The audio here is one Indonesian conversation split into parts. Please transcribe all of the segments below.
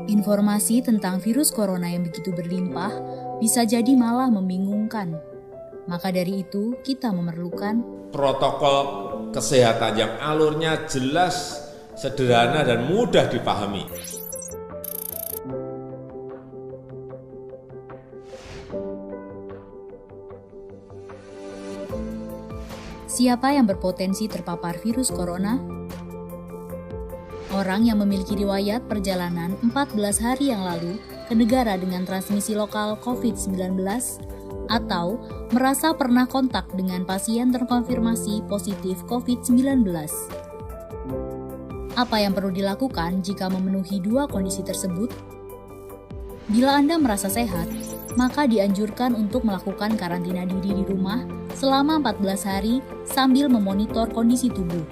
Informasi tentang virus corona yang begitu berlimpah bisa jadi malah membingungkan. Maka dari itu, kita memerlukan protokol kesehatan yang alurnya jelas, sederhana, dan mudah dipahami. Siapa yang berpotensi terpapar virus corona? Orang yang memiliki riwayat perjalanan 14 hari yang lalu ke negara dengan transmisi lokal COVID-19 atau merasa pernah kontak dengan pasien terkonfirmasi positif COVID-19. Apa yang perlu dilakukan jika memenuhi dua kondisi tersebut? Bila Anda merasa sehat, maka dianjurkan untuk melakukan karantina diri di rumah selama 14 hari sambil memonitor kondisi tubuh.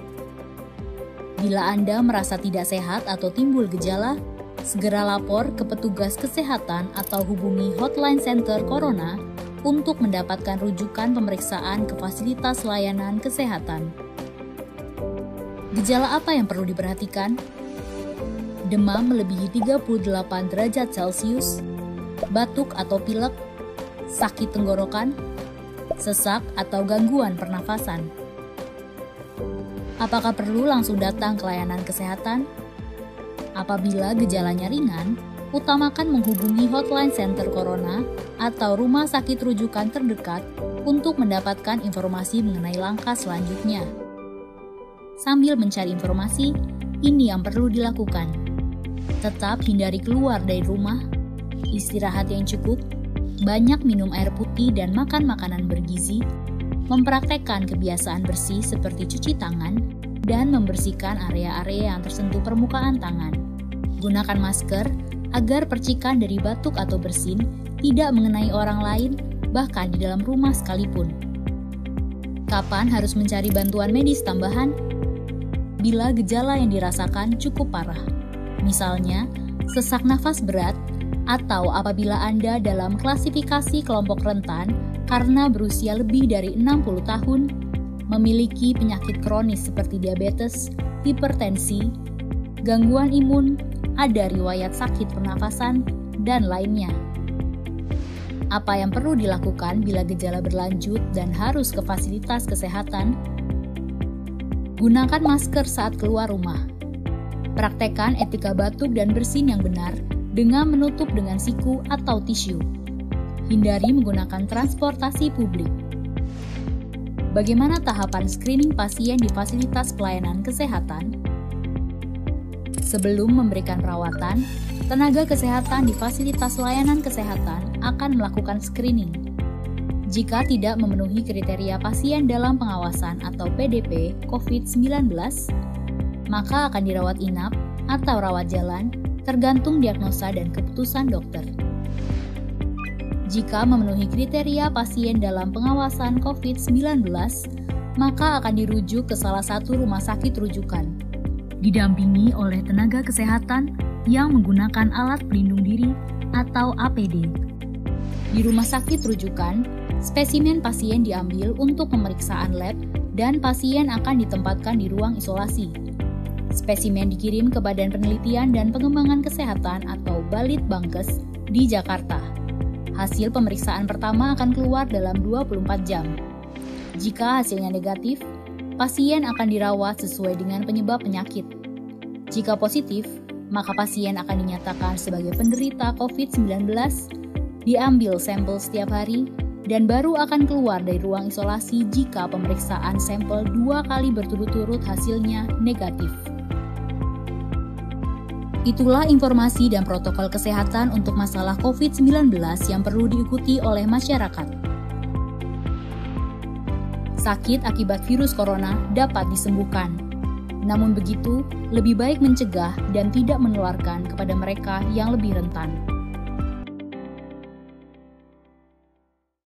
Bila Anda merasa tidak sehat atau timbul gejala, segera lapor ke petugas kesehatan atau hubungi Hotline Center Corona untuk mendapatkan rujukan pemeriksaan ke fasilitas layanan kesehatan. Gejala apa yang perlu diperhatikan? Demam melebihi 38 derajat Celcius, batuk atau pilek, sakit tenggorokan, sesak atau gangguan pernafasan. Apakah perlu langsung datang ke layanan kesehatan? Apabila gejalanya ringan, utamakan menghubungi Hotline Center Corona atau rumah sakit rujukan terdekat untuk mendapatkan informasi mengenai langkah selanjutnya. Sambil mencari informasi, ini yang perlu dilakukan. Tetap hindari keluar dari rumah, istirahat yang cukup, banyak minum air putih dan makan makanan bergizi, mempraktekkan kebiasaan bersih seperti cuci tangan, dan membersihkan area-area yang tersentuh permukaan tangan. Gunakan masker agar percikan dari batuk atau bersin tidak mengenai orang lain, bahkan di dalam rumah sekalipun. Kapan harus mencari bantuan medis tambahan? Bila gejala yang dirasakan cukup parah, misalnya sesak nafas berat, atau apabila Anda dalam klasifikasi kelompok rentan karena berusia lebih dari 60 tahun, memiliki penyakit kronis seperti diabetes, hipertensi, gangguan imun, ada riwayat sakit pernafasan, dan lainnya. Apa yang perlu dilakukan bila gejala berlanjut dan harus ke fasilitas kesehatan? Gunakan masker saat keluar rumah. Praktekkan etika batuk dan bersin yang benar dengan menutup dengan siku atau tisu. Hindari menggunakan transportasi publik. Bagaimana tahapan screening pasien di fasilitas pelayanan kesehatan? Sebelum memberikan perawatan, tenaga kesehatan di fasilitas layanan kesehatan akan melakukan screening. Jika tidak memenuhi kriteria pasien dalam pengawasan atau PDP COVID-19, maka akan dirawat inap atau rawat jalan tergantung diagnosa dan keputusan dokter. Jika memenuhi kriteria pasien dalam pengawasan COVID-19, maka akan dirujuk ke salah satu rumah sakit rujukan, didampingi oleh tenaga kesehatan yang menggunakan alat pelindung diri atau APD. Di rumah sakit rujukan, spesimen pasien diambil untuk pemeriksaan lab dan pasien akan ditempatkan di ruang isolasi. Spesimen dikirim ke Badan Penelitian dan Pengembangan Kesehatan atau Balitbangkes di Jakarta. Hasil pemeriksaan pertama akan keluar dalam 24 jam. Jika hasilnya negatif, pasien akan dirawat sesuai dengan penyebab penyakit. Jika positif, maka pasien akan dinyatakan sebagai penderita COVID-19, diambil sampel setiap hari, dan baru akan keluar dari ruang isolasi jika pemeriksaan sampel 2 kali berturut-turut hasilnya negatif. Itulah informasi dan protokol kesehatan untuk masalah COVID-19 yang perlu diikuti oleh masyarakat. Sakit akibat virus corona dapat disembuhkan. Namun begitu, lebih baik mencegah dan tidak menularkan kepada mereka yang lebih rentan.